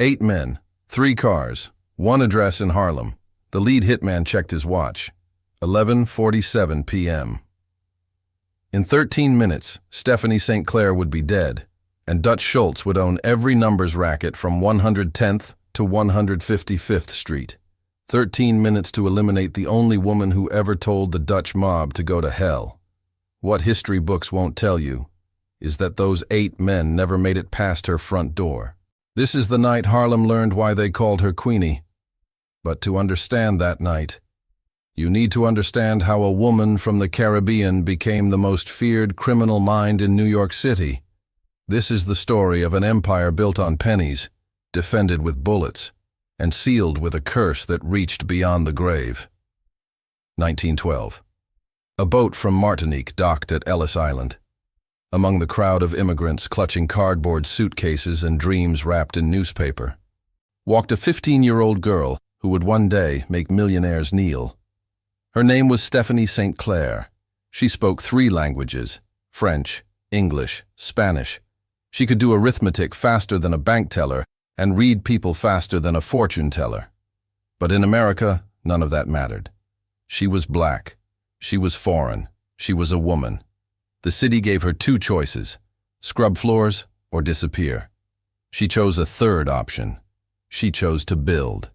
8 men, 3 cars, 1 address in Harlem. The lead hitman checked his watch. 11:47 p.m. In 13 minutes, Stephanie St. Clair would be dead, and Dutch Schultz would own every numbers racket from 110th to 155th Street. 13 minutes to eliminate the only woman who ever told the Dutch mob to go to hell. What history books won't tell you is that those 8 men never made it past her front door. This is the night Harlem learned why they called her Queenie. But to understand that night, you need to understand how a woman from the Caribbean became the most feared criminal mind in New York City. This is the story of an empire built on pennies, defended with bullets, and sealed with a curse that reached beyond the grave. 1912. A boat from Martinique docked at Ellis Island. Among the crowd of immigrants clutching cardboard suitcases and dreams wrapped in newspaper, walked a 15-year-old girl who would one day make millionaires kneel. Her name was Stephanie St. Clair. She spoke 3 languages: French, English, Spanish. She could do arithmetic faster than a bank teller and read people faster than a fortune teller. But in America, none of that mattered. She was black. She was foreign. She was a woman. The city gave her 2 choices: scrub floors or disappear. She chose a third option. She chose to build.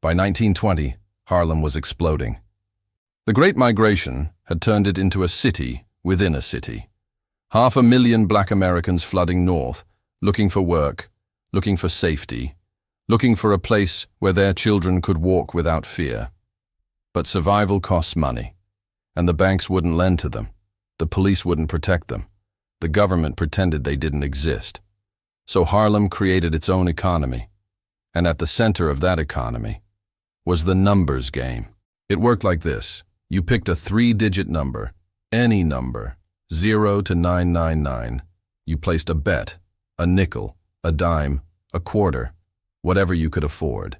By 1920, Harlem was exploding. The Great Migration had turned it into a city within a city. 500,000 black Americans flooding north, looking for work, looking for safety, looking for a place where their children could walk without fear. But survival costs money, and the banks wouldn't lend to them. The police wouldn't protect them. The government pretended they didn't exist. So Harlem created its own economy, and at the center of that economy was the numbers game. It worked like this. You picked a 3-digit number, any number, 0 to 999. You placed a bet, a nickel, a dime, a quarter, whatever you could afford.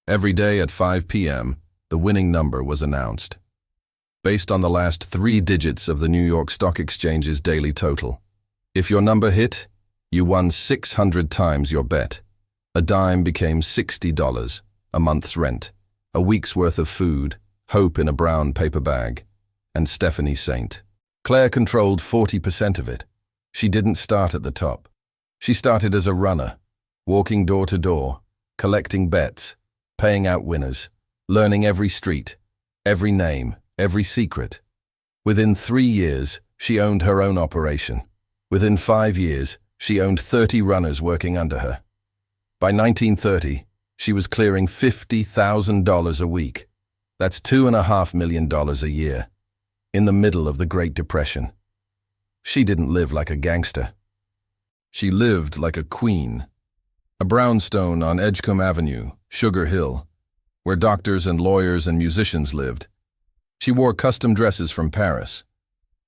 Every day at 5 p.m., the winning number was announced, based on the last 3 digits of the New York Stock Exchange's daily total. If your number hit, you won 600 times your bet. A dime became $60, a month's rent, a week's worth of food, hope in a brown paper bag, and Stephanie St. Clair controlled 40% of it. She didn't start at the top. She started as a runner, walking door to door, collecting bets, paying out winners, learning every street, every name, every secret. Within 3 years, she owned her own operation. Within 5 years, she owned 30 runners working under her. By 1930, she was clearing $50,000 a week. That's $2.5 million a year, in the middle of the Great Depression. She didn't live like a gangster. She lived like a queen. A brownstone on Edgecombe Avenue, Sugar Hill, where doctors and lawyers and musicians lived. She wore custom dresses from Paris,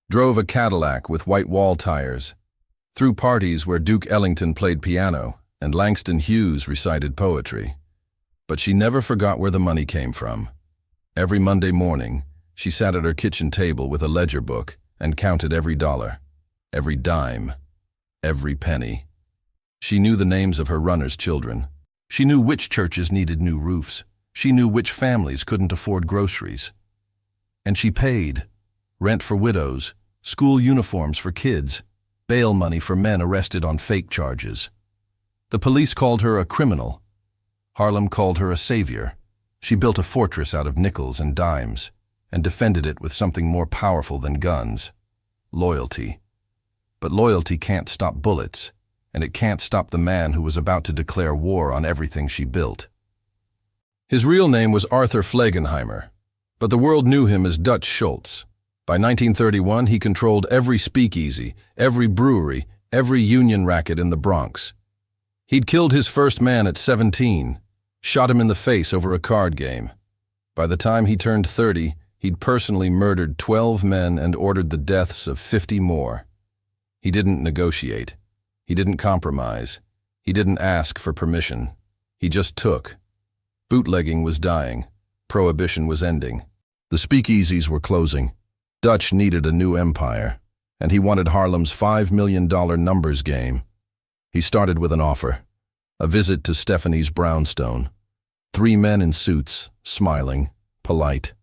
drove a Cadillac with white wall tires, threw parties where Duke Ellington played piano and Langston Hughes recited poetry. But she never forgot where the money came from. Every Monday morning, she sat at her kitchen table with a ledger book and counted every dollar, every dime, every penny. She knew the names of her runners' children. She knew which churches needed new roofs. She knew which families couldn't afford groceries. And she paid rent for widows, school uniforms for kids, bail money for men arrested on fake charges. The police called her a criminal. Harlem called her a savior. She built a fortress out of nickels and dimes and defended it with something more powerful than guns: loyalty. But loyalty can't stop bullets, and it can't stop the man who was about to declare war on everything she built. His real name was Arthur Flegenheimer, but the world knew him as Dutch Schultz. By 1931, he controlled every speakeasy, every brewery, every union racket in the Bronx. He'd killed his first man at 17, shot him in the face over a card game. By the time he turned 30, he'd personally murdered 12 men and ordered the deaths of 50 more. He didn't negotiate. He didn't compromise. He didn't ask for permission. He just took. Bootlegging was dying. Prohibition was ending. The speakeasies were closing. Dutch needed a new empire, and he wanted Harlem's $5 million numbers game. He started with an offer: A visit to Stephanie's brownstone. 3 men in suits, smiling, polite.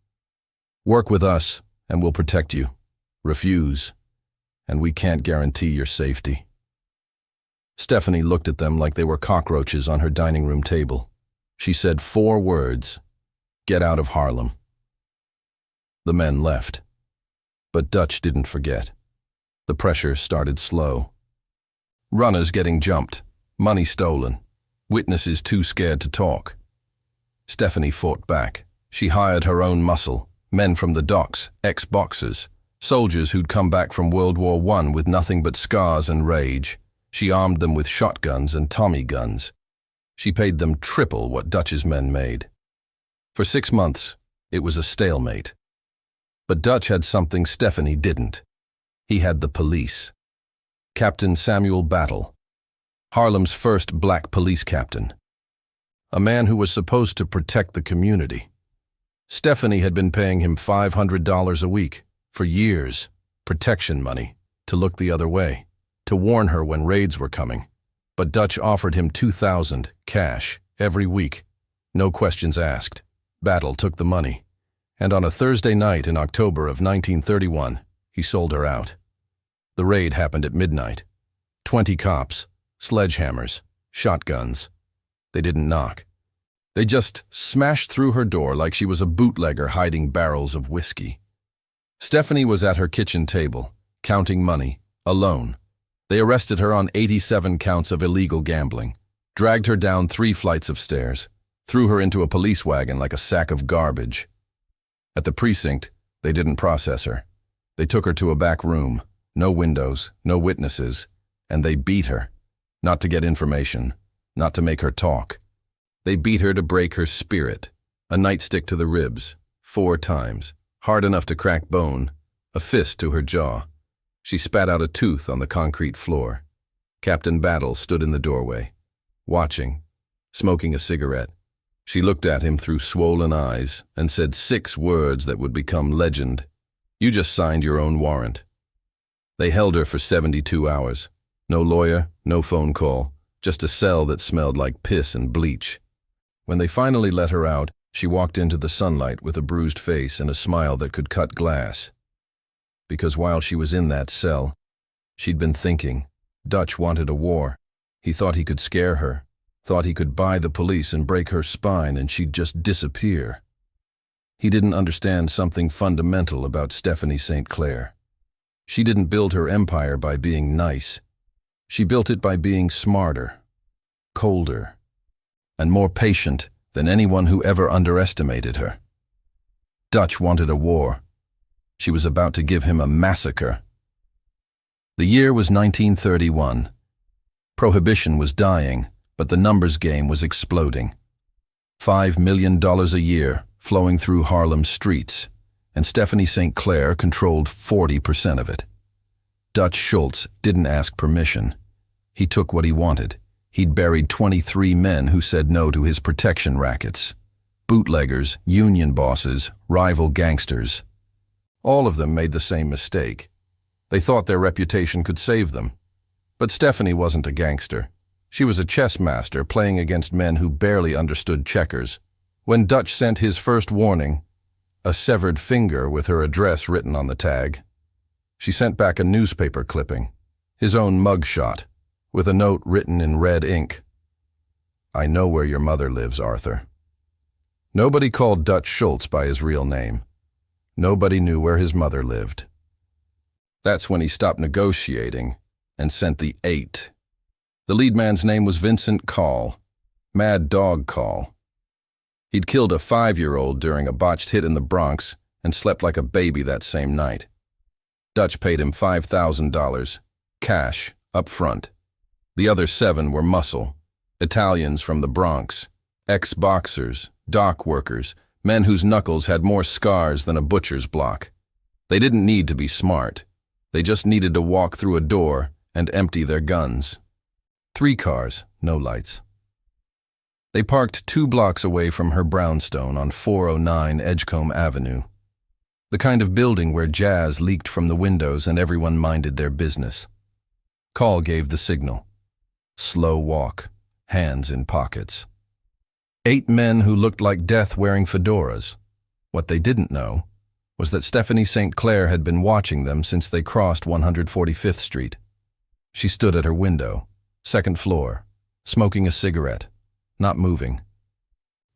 Work with us, and we'll protect you. Refuse, and we can't guarantee your safety. Stephanie looked at them like they were cockroaches on her dining room table. She said 4 words: "Get out of Harlem." The men left. But Dutch didn't forget. The pressure started slow. Runners getting jumped, money stolen, witnesses too scared to talk. Stephanie fought back. She hired her own muscle, men from the docks, ex-boxers, soldiers who'd come back from World War I with nothing but scars and rage. She armed them with shotguns and Tommy guns. She paid them triple what Dutch's men made. For 6 months, it was a stalemate. But Dutch had something Stephanie didn't. He had the police. Captain Samuel Battle, Harlem's first black police captain. A man who was supposed to protect the community. Stephanie had been paying him $500 a week, for years, protection money, to look the other way, to warn her when raids were coming. But Dutch offered him $2,000, cash, every week. No questions asked. Battle took the money. And on a Thursday night in October of 1931, he sold her out. The raid happened at midnight. 20 cops, sledgehammers, shotguns. They didn't knock. They just smashed through her door like she was a bootlegger hiding barrels of whiskey. Stephanie was at her kitchen table, counting money, alone. They arrested her on 87 counts of illegal gambling, dragged her down 3 flights of stairs, threw her into a police wagon like a sack of garbage. At the precinct, they didn't process her. They took her to a back room, no windows, no witnesses, and they beat her, not to get information, not to make her talk. They beat her to break her spirit, a nightstick to the ribs, 4 times, hard enough to crack bone, a fist to her jaw. She spat out a tooth on the concrete floor. Captain Battle stood in the doorway, watching, smoking a cigarette. She looked at him through swollen eyes and said 6 words that would become legend. "You just signed your own warrant." They held her for 72 hours. No lawyer, no phone call, just a cell that smelled like piss and bleach. When they finally let her out, she walked into the sunlight with a bruised face and a smile that could cut glass. Because while she was in that cell, she'd been thinking. Dutch wanted a war. He thought he could scare her, thought he could buy the police and break her spine and she'd just disappear. He didn't understand something fundamental about Stephanie St. Clair. She didn't build her empire by being nice. She built it by being smarter, colder, and more patient than anyone who ever underestimated her. Dutch wanted a war. She was about to give him a massacre. The year was 1931. Prohibition was dying, but the numbers game was exploding. $5 million a year flowing through Harlem's streets, and Stephanie St. Clair controlled 40% of it. Dutch Schultz didn't ask permission. He took what he wanted. He'd buried 23 men who said no to his protection rackets. Bootleggers, union bosses, rival gangsters. All of them made the same mistake. They thought their reputation could save them. But Stephanie wasn't a gangster. She was a chess master playing against men who barely understood checkers. When Dutch sent his first warning, a severed finger with her address written on the tag, she sent back a newspaper clipping, his own mugshot, with a note written in red ink. "I know where your mother lives, Arthur." Nobody called Dutch Schultz by his real name. Nobody knew where his mother lived. That's when he stopped negotiating and sent the 8. The lead man's name was Vincent Call, Mad Dog Call. He'd killed a 5-year-old during a botched hit in the Bronx and slept like a baby that same night. Dutch paid him $5,000, cash, up front. The other 7 were muscle, Italians from the Bronx, ex-boxers, dock workers, men whose knuckles had more scars than a butcher's block. They didn't need to be smart. They just needed to walk through a door and empty their guns. 3 cars, no lights. They parked 2 blocks away from her brownstone on 409 Edgecombe Avenue, the kind of building where jazz leaked from the windows and everyone minded their business. Call gave the signal. Slow walk. hands in pockets. 8 men who looked like death wearing fedoras. What they didn't know was that Stephanie St. Clair had been watching them since they crossed 145th Street. She stood at her window, second floor, smoking a cigarette, not moving,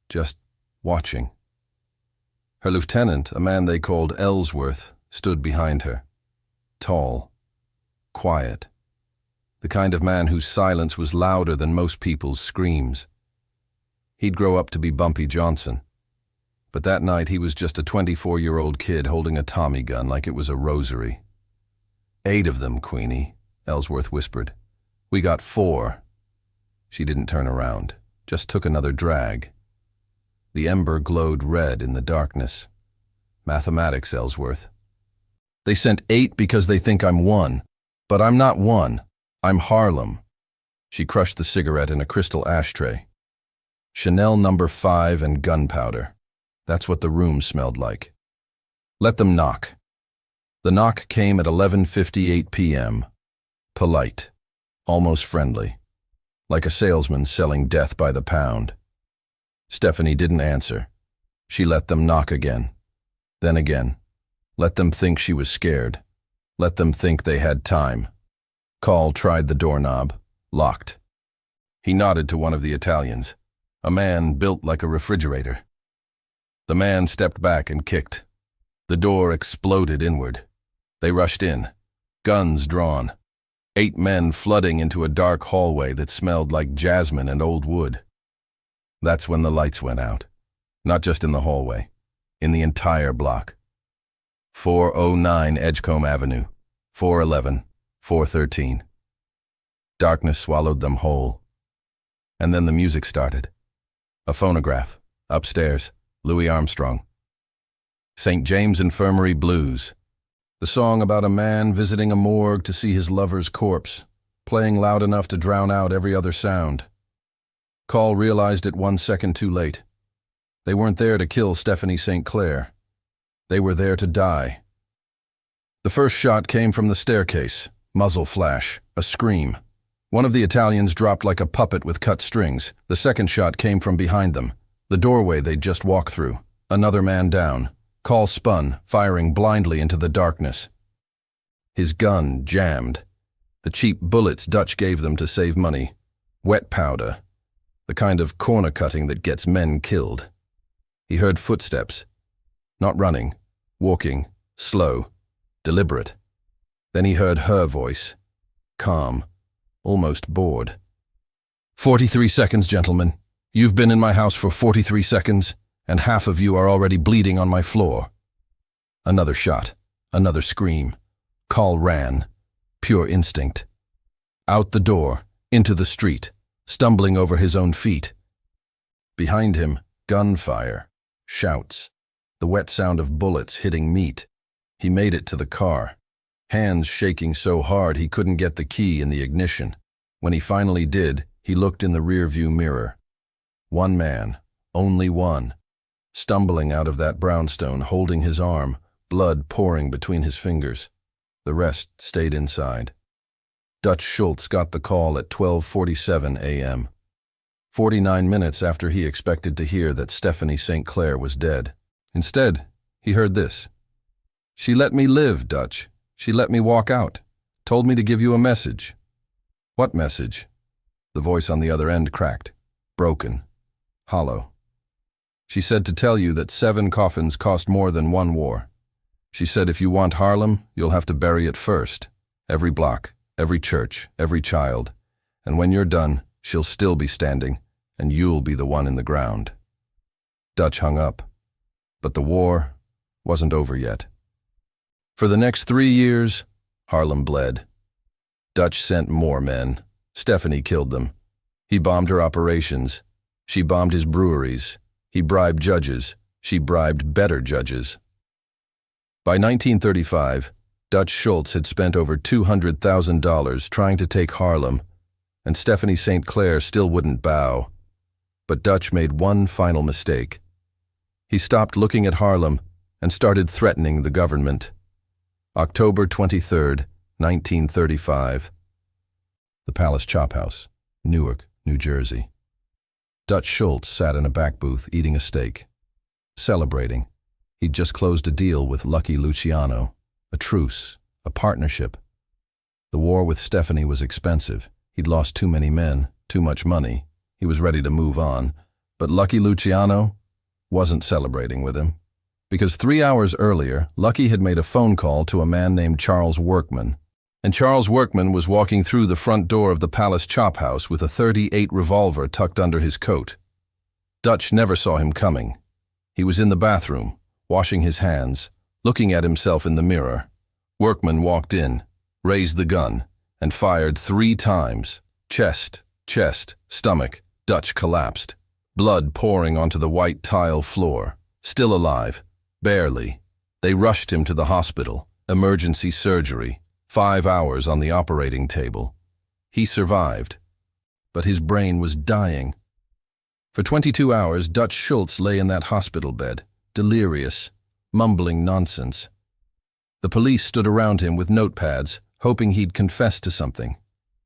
just watching. Her lieutenant, a man they called Ellsworth, stood behind her. Tall, quiet, the kind of man whose silence was louder than most people's screams. He'd grow up to be Bumpy Johnson, but that night he was just a 24-year-old kid holding a Tommy gun like it was a rosary. 8 of them, Queenie, Ellsworth whispered. We got 4. She didn't turn around, just took another drag. The ember glowed red in the darkness. Mathematics, Ellsworth. They sent 8 because they think I'm 1, but I'm not 1. I'm Harlem. She crushed the cigarette in a crystal ashtray. Chanel No. 5 and gunpowder. That's what the room smelled like. Let them knock. The knock came at 11:58 p.m. Polite, almost friendly, like a salesman selling death by the pound. Stephanie didn't answer. She let them knock again. Then again. Let them think she was scared. Let them think they had time. Call tried the doorknob. Locked. He nodded to one of the Italians, a man built like a refrigerator. The man stepped back and kicked. The door exploded inward. They rushed in, guns drawn. 8 men flooding into a dark hallway that smelled like jasmine and old wood. That's when the lights went out. Not just in the hallway, in the entire block. 409 Edgecombe Avenue, 411, 413. Darkness swallowed them whole. And then the music started. A phonograph, upstairs, Louis Armstrong. St. James Infirmary Blues. The song about a man visiting a morgue to see his lover's corpse, playing loud enough to drown out every other sound. Call realized it 1 second too late. They weren't there to kill Stephanie St. Clair. They were there to die. The first shot came from the staircase, muzzle flash, a scream. One of the Italians dropped like a puppet with cut strings. The second shot came from behind them, the doorway they'd just walked through. Another man down. Call spun, firing blindly into the darkness. His gun jammed. The cheap bullets Dutch gave them to save money. Wet powder. The kind of corner cutting that gets men killed. He heard footsteps. Not running, walking, slow, deliberate. Then he heard her voice, calm, almost bored. 43 seconds, gentlemen. You've been in my house for 43 seconds, and half of you are already bleeding on my floor. Another shot, another scream. Call ran, pure instinct. Out the door, into the street, stumbling over his own feet. Behind him, gunfire, shouts, the wet sound of bullets hitting meat. He made it to the car, hands shaking so hard he couldn't get the key in the ignition. When he finally did, he looked in the rearview mirror. One man, only one, stumbling out of that brownstone, holding his arm, blood pouring between his fingers. The rest stayed inside. Dutch Schultz got the call at 12:47 a.m., 49 minutes after he expected to hear that Stephanie St. Clair was dead. Instead, he heard this. She let me live, Dutch. She let me walk out. Told me to give you a message. What message? The voice on the other end cracked, broken, hollow. She said to tell you that 7 coffins cost more than 1 war. She said if you want Harlem, you'll have to bury it first. Every block, every church, every child. And when you're done, she'll still be standing, and you'll be the one in the ground. Dutch hung up. But the war wasn't over yet. For the next 3 years, Harlem bled. Dutch sent more men. Stephanie killed them. He bombed her operations. She bombed his breweries. He bribed judges. She bribed better judges. By 1935, Dutch Schultz had spent over $200,000 trying to take Harlem, and Stephanie St. Clair still wouldn't bow. But Dutch made one final mistake. He stopped looking at Harlem and started threatening the government. October 23, 1935. The Palace Chop House, Newark, New Jersey. Dutch Schultz sat in a back booth eating a steak, celebrating. He'd just closed a deal with Lucky Luciano, a truce, a partnership. The war with Stephanie was expensive. He'd lost too many men, too much money. He was ready to move on. But Lucky Luciano wasn't celebrating with him. Because 3 hours earlier, Lucky had made a phone call to a man named Charles Workman. And Charles Workman was walking through the front door of the Palace Chop House with a .38 revolver tucked under his coat. Dutch never saw him coming. He was in the bathroom, washing his hands, looking at himself in the mirror. Workman walked in, raised the gun, and fired 3 times. Chest, stomach. Dutch collapsed, blood pouring onto the white tile floor. Still alive, barely. They rushed him to the hospital, emergency surgery, 5 hours on the operating table. He survived, but his brain was dying. For 22 hours, Dutch Schultz lay in that hospital bed, delirious, mumbling nonsense. The police stood around him with notepads, hoping he'd confess to something.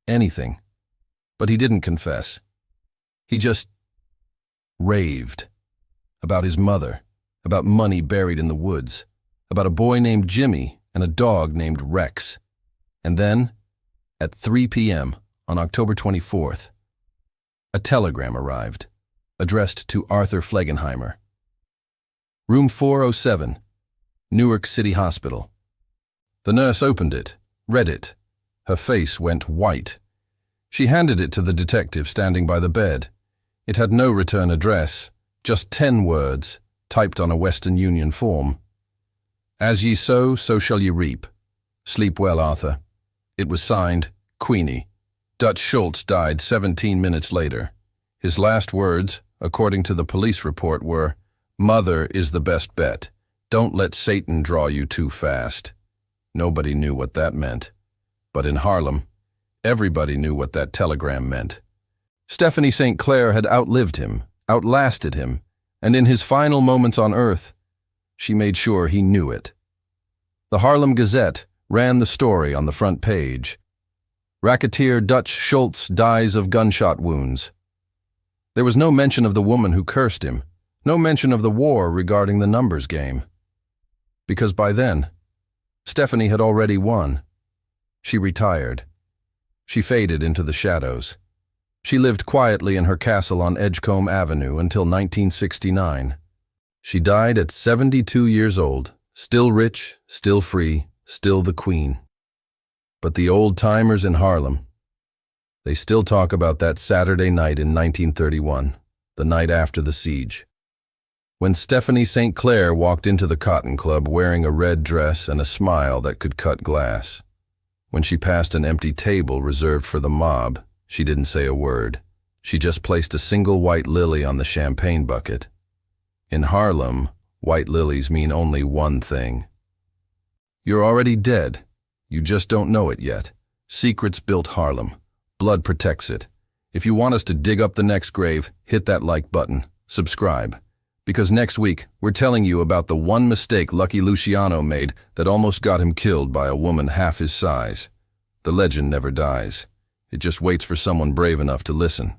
Anything. But he didn't confess. He just raved. About his mother, about money buried in the woods, about a boy named Jimmy and a dog named Rex. And then, at 3 p.m. on October 24th, a telegram arrived, addressed to Arthur Flegenheimer. Room 407, Newark City Hospital. The nurse opened it, read it. Her face went white. She handed it to the detective standing by the bed. It had no return address, just 10 words, typed on a Western Union form. As ye sow, so shall ye reap. Sleep well, Arthur. It was signed, Queenie. Dutch Schultz died 17 minutes later. His last words, according to the police report, were, "Mother is the best bet. Don't let Satan draw you too fast." Nobody knew what that meant. But in Harlem, everybody knew what that telegram meant. Stephanie St. Clair had outlived him, outlasted him, and in his final moments on earth, she made sure he knew it. The Harlem Gazette ran the story on the front page. Racketeer Dutch Schultz dies of gunshot wounds. There was no mention of the woman who cursed him, no mention of the war regarding the numbers game. Because by then, Stephanie had already won. She retired. She faded into the shadows. She lived quietly in her castle on Edgecombe Avenue until 1969. She died at 72 years old, still rich, still free, still the queen. But the old-timers in Harlem, they still talk about that Saturday night in 1931, the night after the siege, when Stephanie St. Clair walked into the Cotton Club wearing a red dress and a smile that could cut glass. When she passed an empty table reserved for the mob, she didn't say a word. She just placed a single white lily on the champagne bucket. In Harlem, white lilies mean only one thing. You're already dead. You just don't know it yet. Secrets built Harlem. Blood protects it. If you want us to dig up the next grave, hit that like button. Subscribe. Because next week, we're telling you about the one mistake Lucky Luciano made that almost got him killed by a woman half his size. The legend never dies. It just waits for someone brave enough to listen.